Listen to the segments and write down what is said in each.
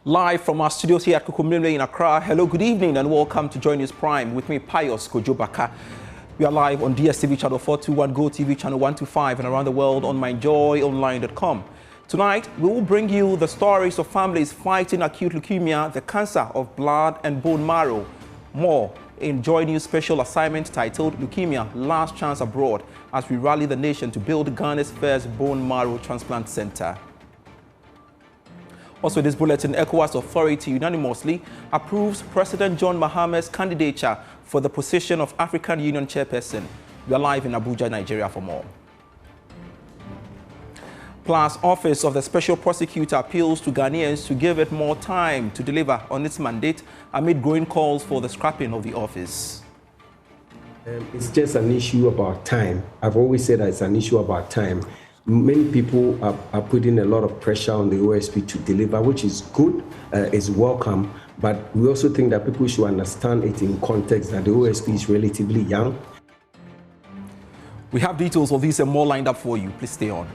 Live from our studios here at Kukumlimle in Accra. Hello, good evening and welcome to Joy News Prime with me, Pius Kojobaka. We are live on DSTV channel 421, Go TV channel 125 and around the world on myjoyonline.com. Tonight, we will bring you the stories of families fighting acute leukemia, the cancer of blood and bone marrow. More in Joy News special assignment titled Leukemia, Last Chance Abroad, as we rally the nation to build Ghana's first bone marrow transplant center. Also, this bulletin, ECOWAS authority unanimously approves President John Mahama's candidature for the position of African Union chairperson. We are live in Abuja, Nigeria for more. Plus, Office of the Special Prosecutor appeals to Ghanaians to give it more time to deliver on its mandate amid growing calls for the scrapping of the office. It's just an issue about time. I've always said that it's an issue about time. Many people are putting a lot of pressure on the OSP to deliver, which is good, is welcome. But we also think that people should understand it in context that the OSP is relatively young. We have details of these and more lined up for you. Please stay on.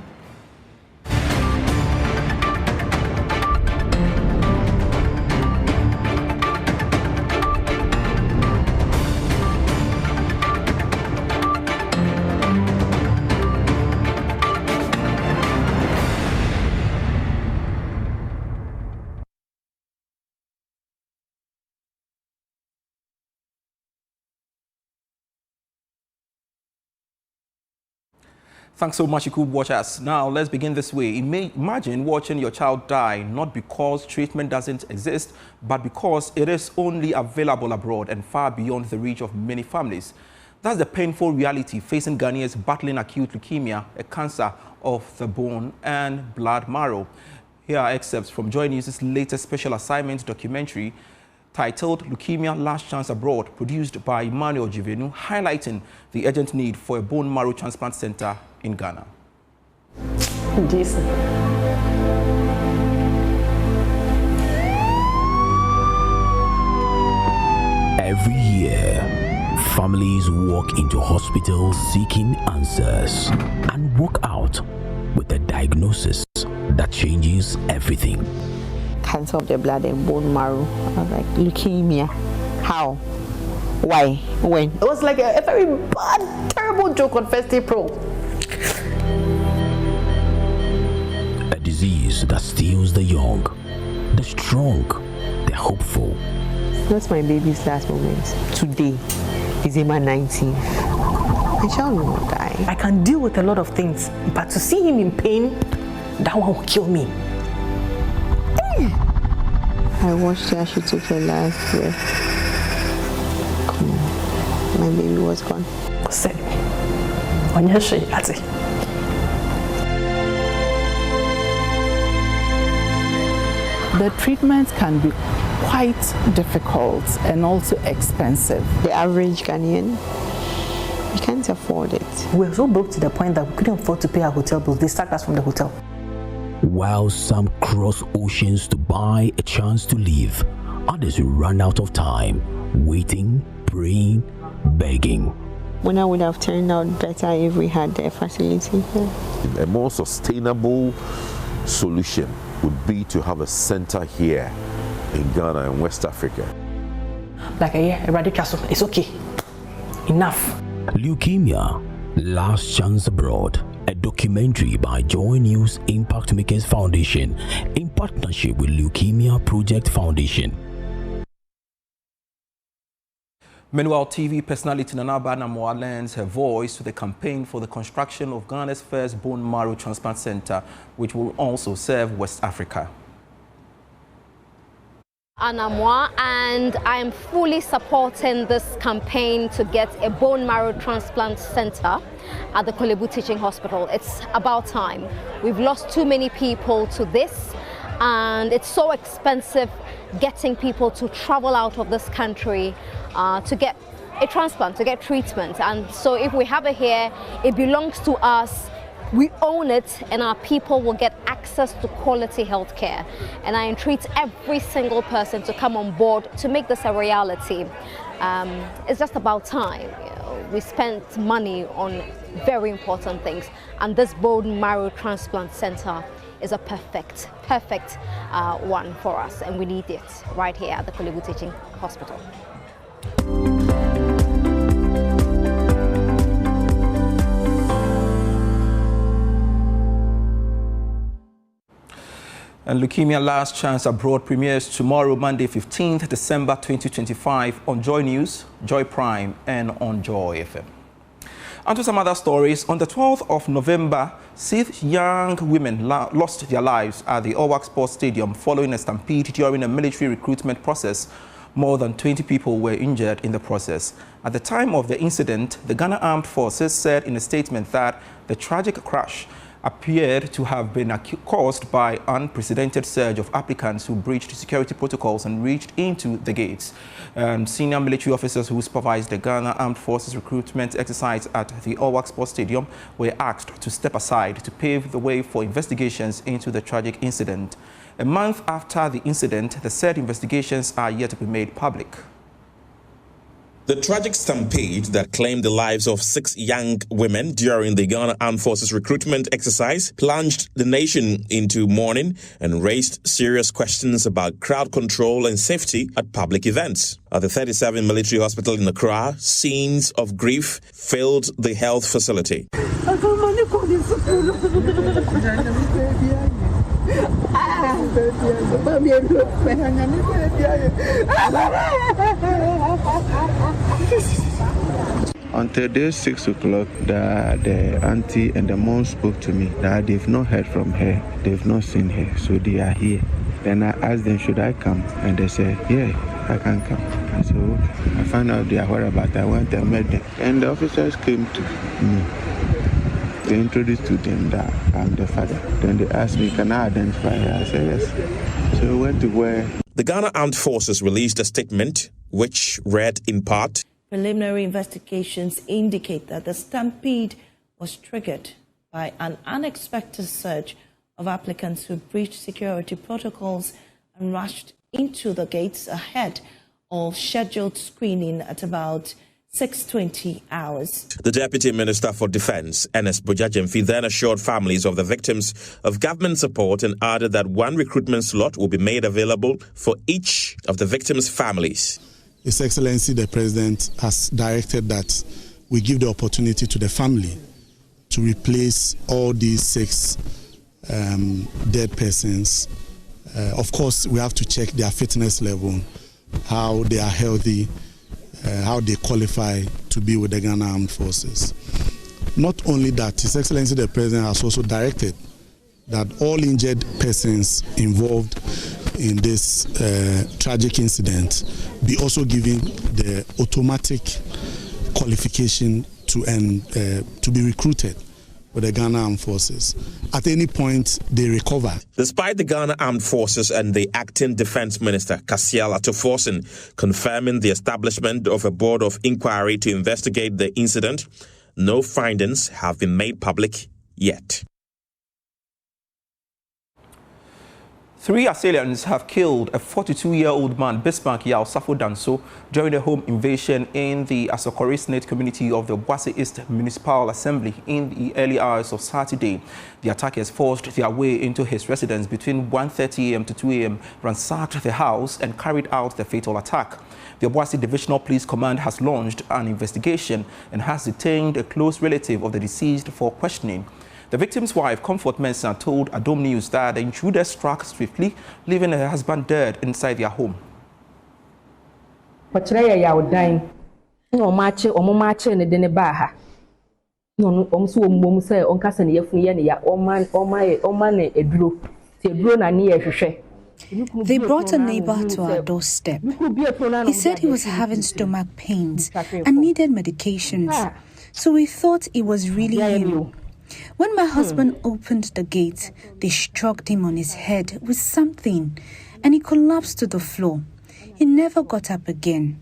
Thanks so much, you could watch us. Now, let's begin this way. Imagine watching your child die, not because treatment doesn't exist, but because it is only available abroad and far beyond the reach of many families. That's the painful reality facing Ghanaians battling acute leukemia, a cancer of the bone and blood marrow. Here are excerpts from Joy News' latest special assignment documentary titled Leukemia, Last Chance Abroad, produced by Emmanuel Jivenu, highlighting the urgent need for a bone marrow transplant center in Ghana. Jason. Every year, families walk into hospitals seeking answers and walk out with a diagnosis that changes everything. Cancer of the blood and bone marrow. I was like, leukemia. How? Why? When? It was like a very bad, terrible joke on 1st April. A disease that steals the young, the strong, the hopeful. That's my baby's last moment. Today, December 19th. My child will not die. I can deal with a lot of things, but to see him in pain, that one will kill me. I watched her, she took her last breath. My baby was gone. Say, on your shade, the treatment can be quite difficult and also expensive. The average Ghanaian, we can't afford it. We were so broke to the point that we couldn't afford to pay our hotel bills. They sacked us from the hotel. While some cross oceans to buy a chance to live, others run out of time, waiting, praying, begging. When I would have turned out better if we had the facility here. A more sustainable solution would be to have a center here in Ghana and West Africa. Like a year, it's okay. Enough. Leukemia, Last Chance Abroad. A documentary by Joy News Impact Makers Foundation in partnership with Leukemia Project Foundation. Meanwhile, TV personality Aba Anamoah lends her voice to the campaign for the construction of Ghana's first bone marrow transplant center, which will also serve West Africa. Anamoah, and I'm fully supporting this campaign to get a bone marrow transplant center at the Kolebu Teaching Hospital. It's about time. We've lost too many people to this, and it's so expensive getting people to travel out of this country to get a transplant, to get treatment. And so if we have it here, it belongs to us. We own it, and our people will get access to quality health care. And I entreat every single person to come on board to make this a reality. It's just about time. You know, we spent money on very important things, and this bone marrow transplant center is a perfect one for us, and we need it right here at the Kolebu Teaching Hospital. And Leukemia Last Chance Abroad premieres tomorrow, Monday, 15th December 2025 on Joy News, Joy Prime, and on Joy FM. And to some other stories, on the 12th of November, 6 young women lost their lives at the Owak Sports Stadium following a stampede during a military recruitment process. More than 20 people were injured in the process. At the time of the incident, the Ghana Armed Forces said in a statement that the tragic crash appeared to have been caused by unprecedented surge of applicants who breached security protocols and reached into the gates. Senior military officers who supervised the Ghana Armed Forces recruitment exercise at the Owak Sports Stadium were asked to step aside to pave the way for investigations into the tragic incident. A month after the incident, the said investigations are yet to be made public. The tragic stampede that claimed the lives of 6 young women during the Ghana Armed Forces recruitment exercise plunged the nation into mourning and raised serious questions about crowd control and safety at public events. At the 37 military hospital in Accra, scenes of grief filled the health facility. Until day 6 o'clock, the auntie and the mom spoke to me that they've not heard from her, they've not seen her, so they are here. Then I asked them, should I come? And they said, yeah, I can come. And so I found out their whereabouts. I went and met them. And the officers came to me. They introduced to them that I'm the father. Then they asked me, can I identify her? I said, yes. So we went to where... The Ghana Armed Forces released a statement which read in part, preliminary investigations indicate that the stampede was triggered by an unexpected surge of applicants who breached security protocols and rushed into the gates ahead of scheduled screening at about 6:20 hours. The Deputy Minister for Defence, Ernest Bojajemfi, then assured families of the victims of government support and added that one recruitment slot will be made available for each of the victims' families. His Excellency the President has directed that we give the opportunity to the family to replace all these 6 dead persons. Of course, we have to check their fitness level, how they are healthy, how they qualify to be with the Ghana Armed Forces. Not only that, His Excellency the President has also directed that all injured persons involved in this tragic incident be also given the automatic qualification to be recruited with the Ghana Armed Forces. At any point, they recover. Despite the Ghana Armed Forces and the acting Defence Minister, Kasial Atoforsen, confirming the establishment of a board of inquiry to investigate the incident, no findings have been made public yet. 3 assailants have killed a 42-year-old man, Bismarck Yao Safo Danso, during a home invasion in the Asokore Senate community of the Boise East Municipal Assembly in the early hours of Saturday. The attackers forced their way into his residence between 1:30 a.m. to 2 a.m., ransacked the house and carried out the fatal attack. The Boise Divisional Police Command has launched an investigation and has detained a close relative of the deceased for questioning. The victim's wife, Comfort Mensah, told Adom News that the intruders struck swiftly, leaving her husband dead inside their home. They brought a neighbor to our doorstep. He said he was having stomach pains and needed medications, so we thought it was really him. When my husband opened the gate, they struck him on his head with something and he collapsed to the floor. He never got up again.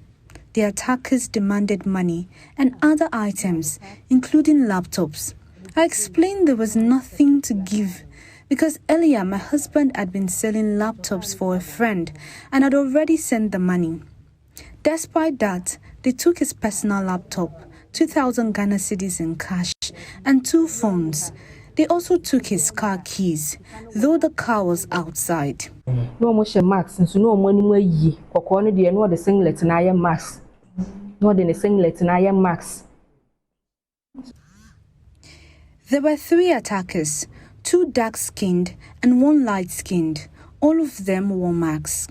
The attackers demanded money and other items, including laptops. I explained there was nothing to give because earlier my husband had been selling laptops for a friend and had already sent the money. Despite that, they took his personal laptop, 2,000 Ghana cedis in cash, and 2 phones. They also took his car keys, though the car was outside. No more max, and so no money more ye. Or corner the no the singlet and I am max. No than a singlet and I am max. There were 3 attackers, 2 dark-skinned and 1 light-skinned. All of them wore masks.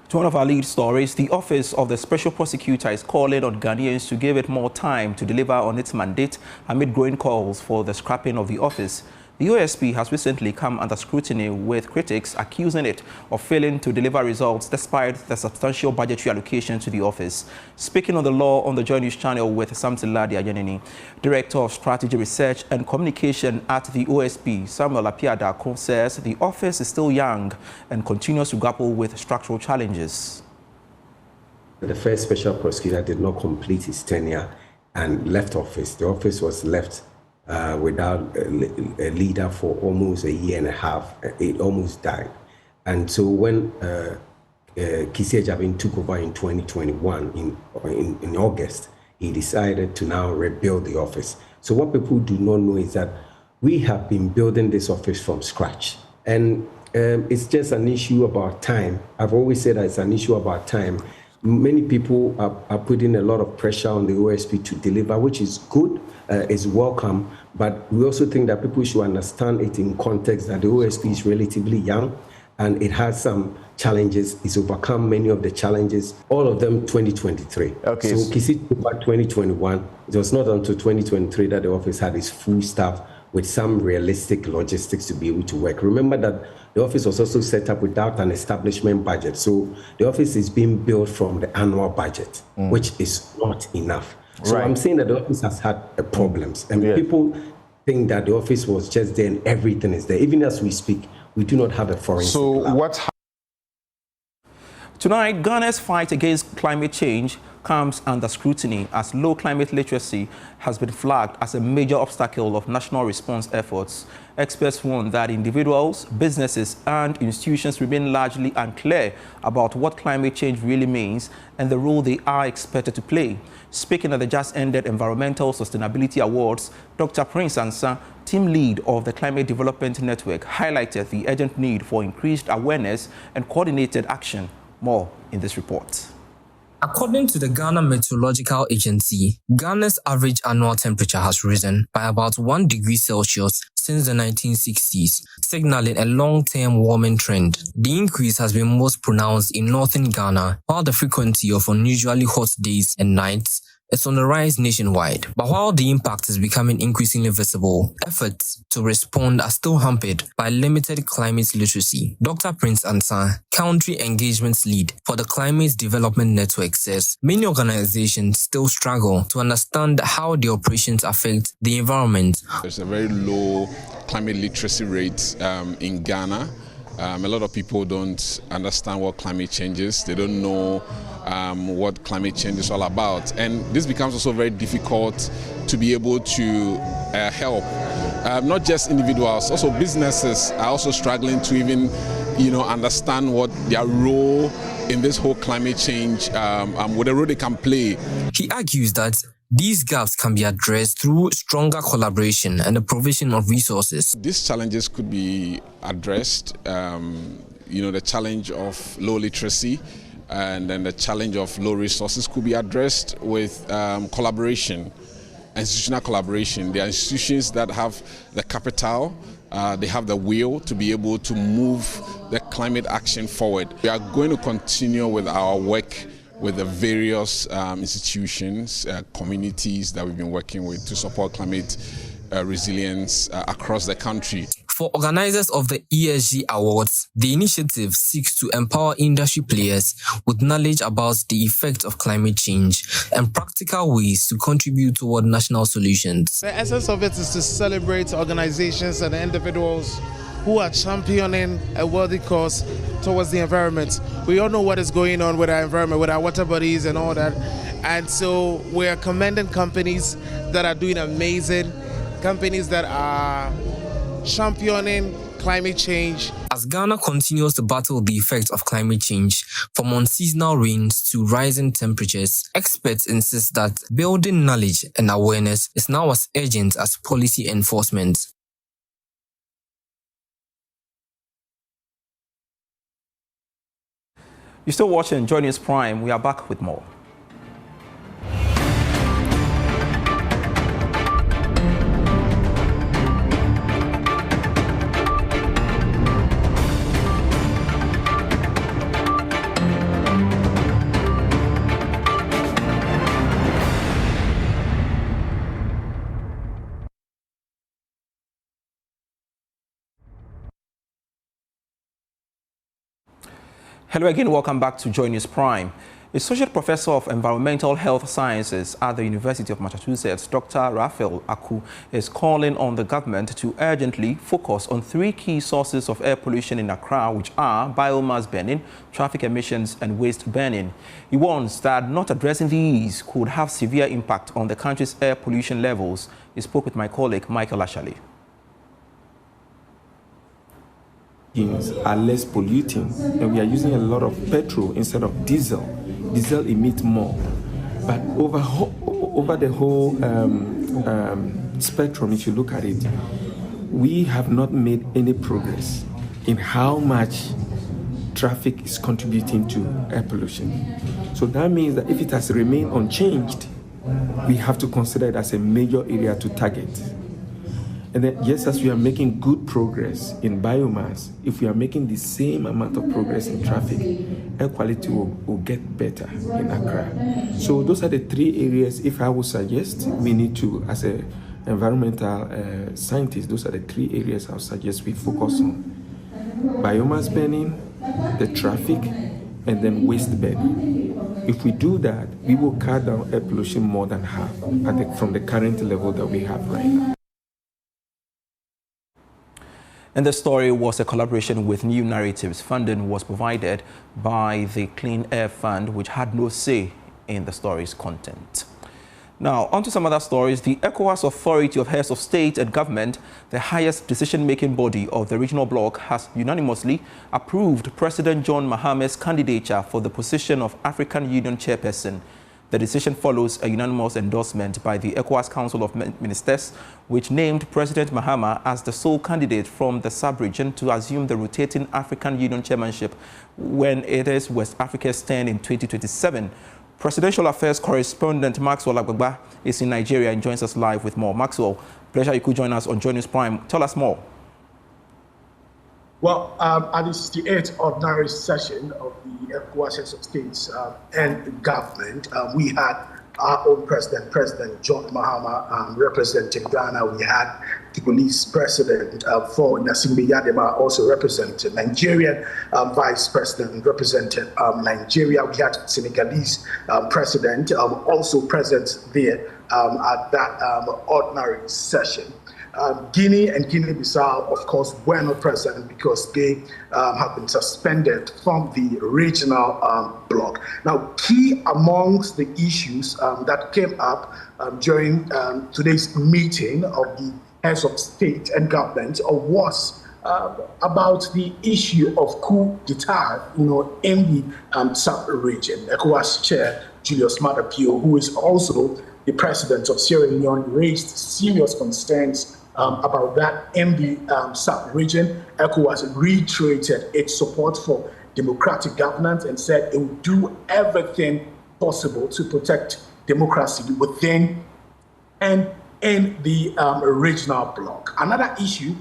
To one of our lead stories, the Office of the Special Prosecutor is calling on Ghanaians to give it more time to deliver on its mandate amid growing calls for the scrapping of the office. The OSP has recently come under scrutiny, with critics accusing it of failing to deliver results despite the substantial budgetary allocation to the office. Speaking on the law on the Joy News channel with Samson-Ladi Ayanini, Director of Strategy Research and Communication at the OSP, Samuel Apiada, says the office is still young and continues to grapple with structural challenges. The first special prosecutor did not complete his tenure and left office. The office was left without a leader for almost a year and a half. It almost died. And so when Kisi Ejabin took over in 2021, in August, he decided to now rebuild the office. So what people do not know is that we have been building this office from scratch. And it's just an issue about time. I've always said that it's an issue about time. Many people are putting a lot of pressure on the OSP to deliver, which is good, is welcome, but we also think that people should understand it in context that the OSP is relatively young and it has some challenges. It's overcome many of the challenges, all of them 2023. Okay. So Kisi took back 2021. It was not until 2023 that the office had its full staff with some realistic logistics to be able to work. Remember that the office was also set up without an establishment budget. So the office is being built from the annual budget, which is not enough. So I'm saying that the office has had problems, and people think that the office was just there and everything is there. Even as we speak, we do not have a forensic lab. Tonight, Ghana's fight against climate change comes under scrutiny as low climate literacy has been flagged as a major obstacle of national response efforts. Experts warn that individuals, businesses and institutions remain largely unclear about what climate change really means and the role they are expected to play. Speaking at the just-ended Environmental Sustainability Awards, Dr. Prince Ansah, team lead of the Climate Development Network, highlighted the urgent need for increased awareness and coordinated action. More in this report. According to the Ghana Meteorological Agency, Ghana's average annual temperature has risen by about 1 degree Celsius since the 1960s, signaling a long-term warming trend. The increase has been most pronounced in northern Ghana, while the frequency of unusually hot days and nights is on the rise nationwide. But while the impact is becoming increasingly visible, efforts to respond are still hampered by limited climate literacy. Dr. Prince Ansah, Country Engagements Lead for the Climate Development Network, says many organizations still struggle to understand how their operations affect the environment. There's a very low climate literacy rate in Ghana. A lot of people don't understand what climate change is. They don't know what climate change is all about. And this becomes also very difficult to be able to help. Not just individuals, also businesses are also struggling to even, understand what their role in this whole climate change, what the role they can play. He argues that these gaps can be addressed through stronger collaboration and the provision of resources. These challenges could be addressed, the challenge of low literacy and then the challenge of low resources could be addressed with collaboration, institutional collaboration. There are institutions that have the capital, they have the will to be able to move the climate action forward. We are going to continue with our work with the various institutions, communities that we've been working with to support climate resilience across the country. For organizers of the ESG Awards, the initiative seeks to empower industry players with knowledge about the effect of climate change and practical ways to contribute toward national solutions. The essence of it is to celebrate organizations and individuals who are championing a worthy cause towards the environment. We all know what is going on with our environment, with our water bodies and all that. And so we are commending companies that are doing amazing, companies that are championing climate change. As As Ghana continues to battle the effects of climate change, from unseasonal rains to rising temperatures, experts insist that building knowledge and awareness is now as urgent as policy enforcement. You're still watching Joy News Prime. We are back with more. Hello again, welcome back to Joy News Prime. Associate Professor of Environmental Health Sciences at the University of Massachusetts, Dr. Raphael Aku, is calling on the government to urgently focus on 3 key sources of air pollution in Accra, which are biomass burning, traffic emissions, and waste burning. He warns that not addressing these could have severe impact on the country's air pollution levels. He spoke with my colleague, Michael Ashali. Are less polluting, and we are using a lot of petrol instead of diesel. Diesel emits more, but over the whole spectrum, if you look at it, we have not made any progress in how much traffic is contributing to air pollution. So that means that if it has remained unchanged, we have to consider it as a major area to target. And then, yes, as we are making good progress in biomass, if we are making the same amount of progress in traffic, air quality will get better in Accra. So those are the 3 areas, if I would suggest, we need to, as an environmental scientist, those are the 3 areas I would suggest we focus on. Biomass burning, the traffic, and then waste burning. If we do that, we will cut down air pollution more than half from the current level that we have right now. And the story was a collaboration with New Narratives. Funding was provided by the Clean Air Fund, which had no say in the story's content. Now, on to some other stories. The ECOWAS Authority of Heads of State and Government, the highest decision-making body of the regional bloc, has unanimously approved President John Mahama's candidature for the position of African Union Chairperson. The decision follows a unanimous endorsement by the ECOWAS Council of Ministers, which named President Mahama as the sole candidate from the sub-region to assume the rotating African Union chairmanship when it is West Africa's turn in 2027. Presidential Affairs correspondent Maxwell Agbagba is in Nigeria and joins us live with more. Maxwell, pleasure you could join us on Joy News Prime. Tell us more. Well, at the 68th ordinary session of the ECOWAS Heads of States and Government, we had our own president, President John Mahama, representing Ghana. We had the police president for Nasimbe Yadema, also represented Nigerian vice president, represented Nigeria. We had Senegalese president, also present there at that ordinary session. Guinea and Guinea-Bissau, of course, were not present because they have been suspended from the regional bloc. Now, key amongst the issues that came up during today's meeting of the heads of state and government was about the issue of coup d'etat, in the sub-region. ECOWAS chair Julius Maada Bio, who is also the president of Sierra Leone, raised serious concerns about that in the sub-region. ECOWAS reiterated its support for democratic governance and said it would do everything possible to protect democracy within and in the regional bloc. Another issue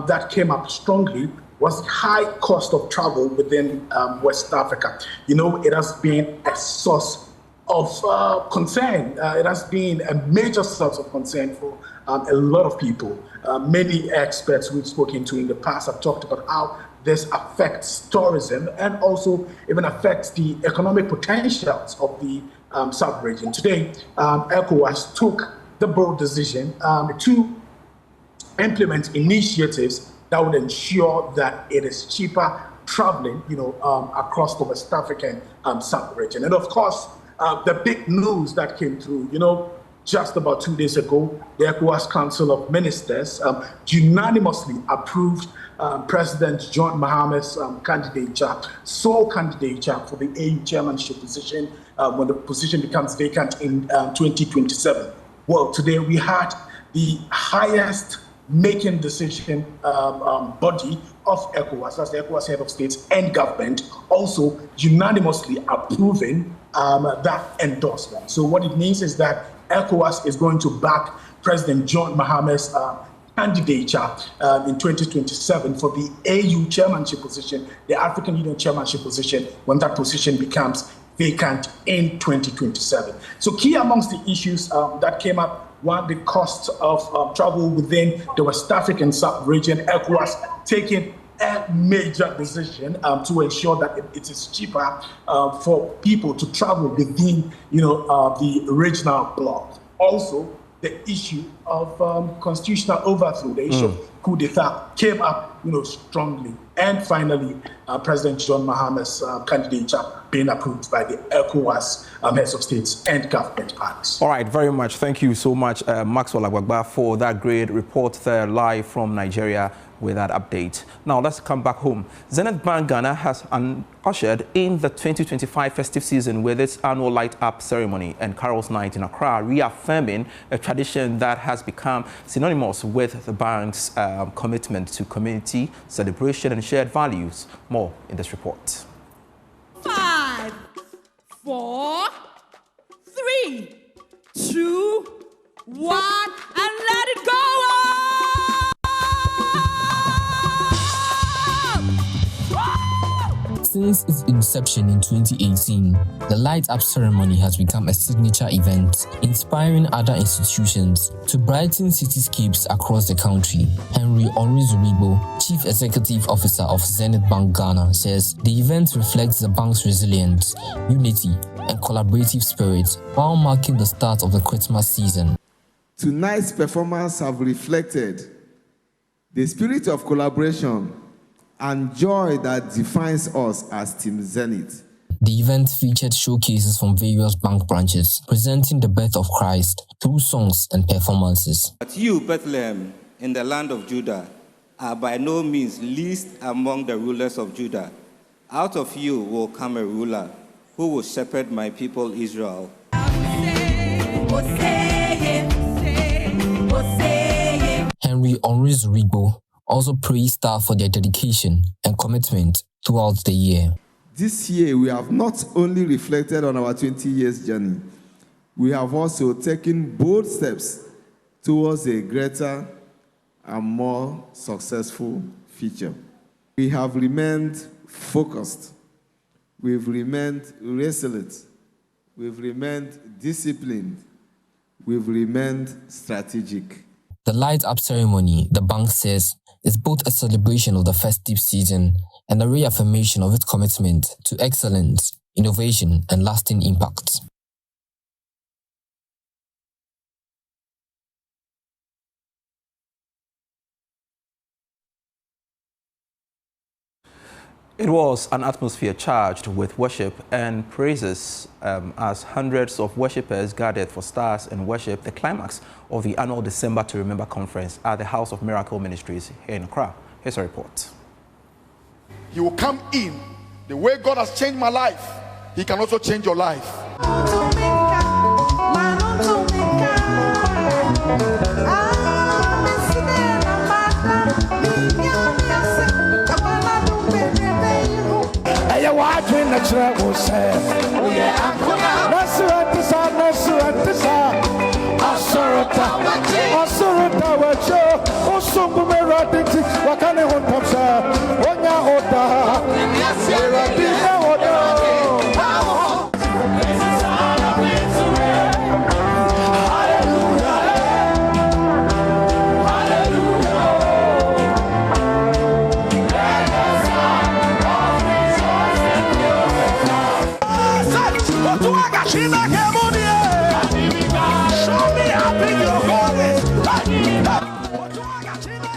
that came up strongly was the high cost of travel within West Africa. It has been a source of concern. It has been a major source of concern for a lot of people. Many experts we've spoken to in the past have talked about how this affects tourism and also even affects the economic potentials of the sub-region. Today, ECOWAS took the bold decision to implement initiatives that would ensure that it is cheaper traveling, across the West African sub-region. And of course, the big news that came through, just about 2 days ago, the ECOWAS Council of Ministers unanimously approved President John Mahama's sole candidature for the AU chairmanship position when the position becomes vacant in 2027. Well, today we had the highest making decision body of ECOWAS, that's the ECOWAS head of states and government, also unanimously approving that endorsement. So what it means is that ECOWAS is going to back President John Mahama's candidature in 2027 for the AU chairmanship position, the African Union chairmanship position, when that position becomes vacant in 2027. So key amongst the issues that came up, one, the cost of travel within the West African sub-region, ECOWAS taking a major decision to ensure that it is cheaper for people to travel within, the regional bloc. Also, the issue of constitutional overthrow, the issue of coup d'etat came up, strongly. And finally, President John Mahama's candidature being approved by the ECOWAS heads of states and government parties. All right, very much. Thank you so much, Maxwell Agwagba, for that great report there live from Nigeria with that update. Now let's come back home. Zenith Bank Ghana has ushered in the 2025 festive season with its annual light up ceremony and carols night in Accra, reaffirming a tradition that has become synonymous with the bank's commitment to community, celebration and shared values. More in this report. 5, 4, 3, 2, 1, and let it go! Since its inception in 2018, the Light Up ceremony has become a signature event, inspiring other institutions to brighten cityscapes across the country. Henry Onrizuribo, Chief Executive Officer of Zenith Bank Ghana, says the event reflects the bank's resilience, unity, and collaborative spirit while marking the start of the Christmas season. Tonight's performance have reflected the spirit of collaboration and joy that defines us as Team Zenith. The event featured showcases from various bank branches, presenting the birth of Christ through songs and performances. But you, Bethlehem, in the land of Judah, are by no means least among the rulers of Judah. Out of you will come a ruler who will shepherd my people Israel. Henry Onrizuribo also praised staff for their dedication and commitment throughout the year. This year, we have not only reflected on our 20 years journey, we have also taken bold steps towards a greater and more successful future. We have remained focused, we've remained resolute, we've remained disciplined, we've remained strategic. The Light Up ceremony, the bank says, is both a celebration of the festive season and a reaffirmation of its commitment to excellence, innovation, and lasting impact. It was an atmosphere charged with worship and praises as hundreds of worshippers gathered for stars and worship, the climax of the annual December to Remember conference at the House of Miracle Ministries here in Accra. Here's a report. He will come in. The way God has changed my life, He can also change your life. Watching the travel say, oh yeah,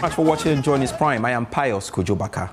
Thanks for watching Join His Prime. I am Pius Kujobaka.